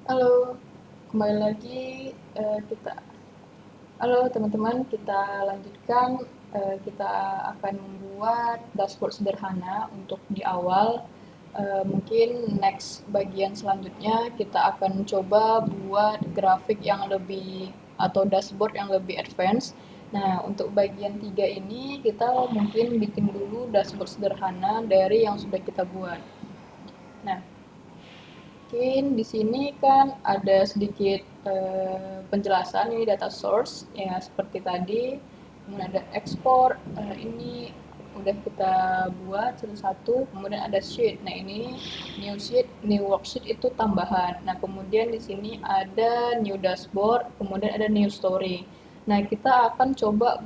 Halo, kembali lagi kita. Halo teman-teman, kita lanjutkan. Kita akan membuat dashboard sederhana untuk di awal. Mungkin next bagian selanjutnya kita akan coba buat grafik yang lebih atau dashboard yang lebih advance. Nah, untuk bagian 3 ini kita mungkin bikin dulu dashboard sederhana dari yang sudah kita buat. Nah, mungkin di sini kan ada sedikit penjelasan ini data source ya seperti tadi, kemudian ada export, ini udah kita buat satu-satu, kemudian ada sheet. Nah ini new sheet, new worksheet itu tambahan. Nah kemudian di sini ada new dashboard, kemudian ada new story. Nah kita akan coba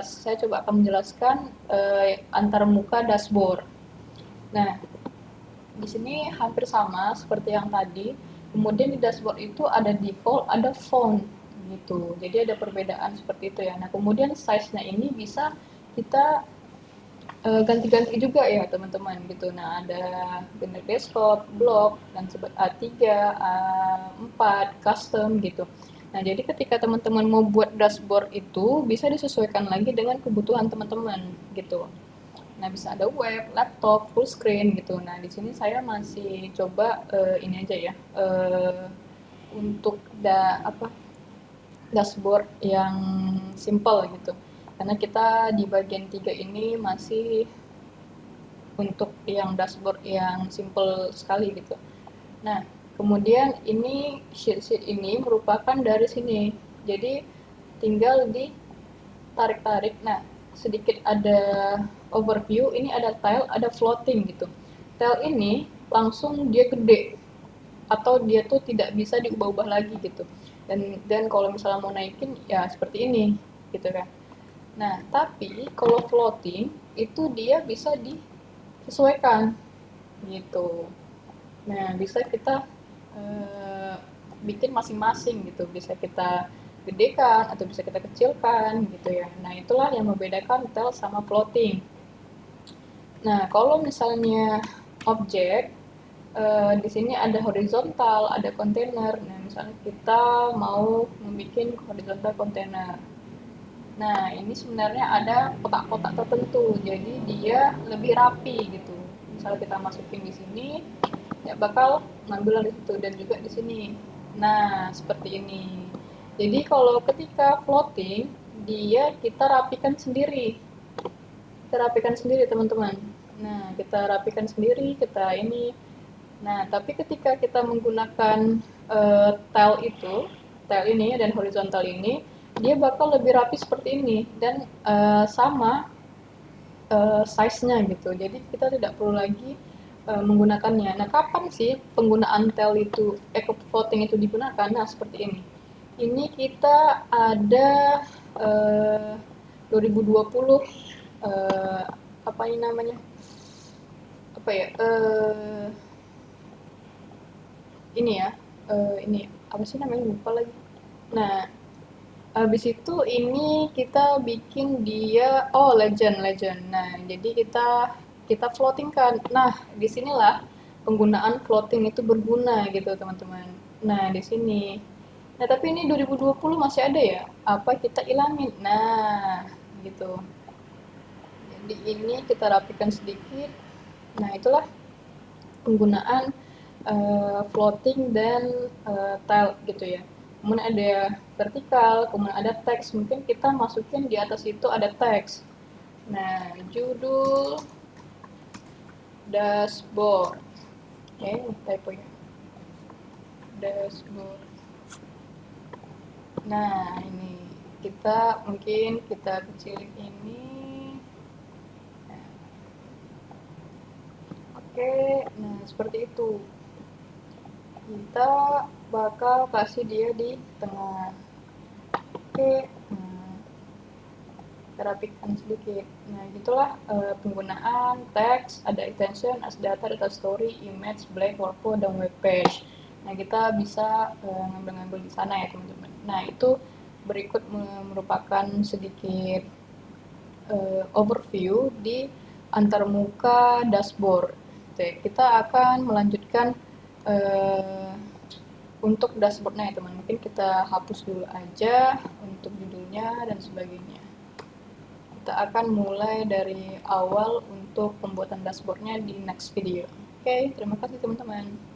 saya coba akan menjelaskan antar muka dashboard. Nah di sini hampir sama seperti yang tadi. Kemudian di dashboard itu ada default, ada font gitu. Jadi ada perbedaan seperti itu ya. Nah, kemudian size-nya ini bisa kita ganti-ganti juga ya teman-teman gitu. Nah, ada bener desktop, block, dan A3, A4, custom gitu. Nah, jadi ketika teman-teman mau buat dashboard itu bisa disesuaikan lagi dengan kebutuhan teman-teman gitu. Nah, bisa ada web, laptop, full screen gitu. Nah, di sini saya masih coba ini aja ya. Untuk dashboard yang simple gitu. Karena kita di bagian 3 ini masih untuk yang dashboard yang simple sekali gitu. Nah, kemudian ini sheet-sheet ini merupakan dari sini. Jadi tinggal ditarik-tarik. Nah, sedikit ada overview, ini ada tile, ada floating gitu. Tile ini langsung dia gede atau dia tuh tidak bisa diubah-ubah lagi gitu. Dan kalau misalnya mau naikin ya seperti ini gitu kan. Nah, tapi kalau floating itu dia bisa disesuaikan gitu. Nah, bisa kita eh, bikin masing-masing gitu. Bisa kita gedekan atau bisa kita kecilkan gitu ya. Nah, itulah yang membedakan tel sama floating. Nah, kalau misalnya objek, di sini ada horizontal, ada kontainer. Nah, misalnya kita mau membuat horizontal kontainer. Nah, ini sebenarnya ada kotak-kotak tertentu, jadi dia lebih rapi gitu. Misalnya kita masukin di sini, ya bakal ngambil dari situ dan juga di sini. Nah, seperti ini. Jadi kalau ketika floating, dia kita rapikan sendiri. Kita rapikan sendiri, teman-teman. Nah, kita rapikan sendiri, kita ini. Nah, tapi ketika kita menggunakan tile ini dan horizontal ini, dia bakal lebih rapi seperti ini dan sama size-nya gitu. Jadi kita tidak perlu lagi menggunakannya. Nah, kapan sih penggunaan tile itu, voting itu digunakan? Nah, seperti ini. Ini kita ada 2020 apa ini namanya? Apa ya? Ini ya. Ini apa sih namanya? Lupa lagi. Nah, habis itu ini kita bikin dia legend legend. Nah, jadi kita floating kan. Nah, disinilah penggunaan floating itu berguna gitu teman-teman. Nah, di sini. Nah, tapi ini 2020 masih ada ya? Apa kita ilangin? Nah, gitu. Jadi ini kita rapikan sedikit. Nah, itulah penggunaan floating dan tile gitu ya. Kemudian ada vertikal, kemudian ada teks. Mungkin kita masukin di atas itu ada teks. Nah, judul dashboard. Oke, typo ya. Dashboard. Nah, ini kita mungkin kita kecilin ini. Oke, nah seperti itu. Kita bakal kasih dia di tengah. Oke, nah, kita rapikan sedikit. Nah, gitulah penggunaan teks, ada extension, as data, data story, image, black, workflow, dan web page. Nah, kita bisa ngambil-ngambil di sana ya teman-teman. Nah, itu berikut merupakan sedikit overview di antarmuka dashboard. Oke, kita akan melanjutkan uh, untuk dashboardnya ya teman, mungkin kita hapus dulu aja untuk judulnya dan sebagainya. Kita akan mulai dari awal untuk pembuatan dashboardnya di next video. Oke, terima kasih teman-teman.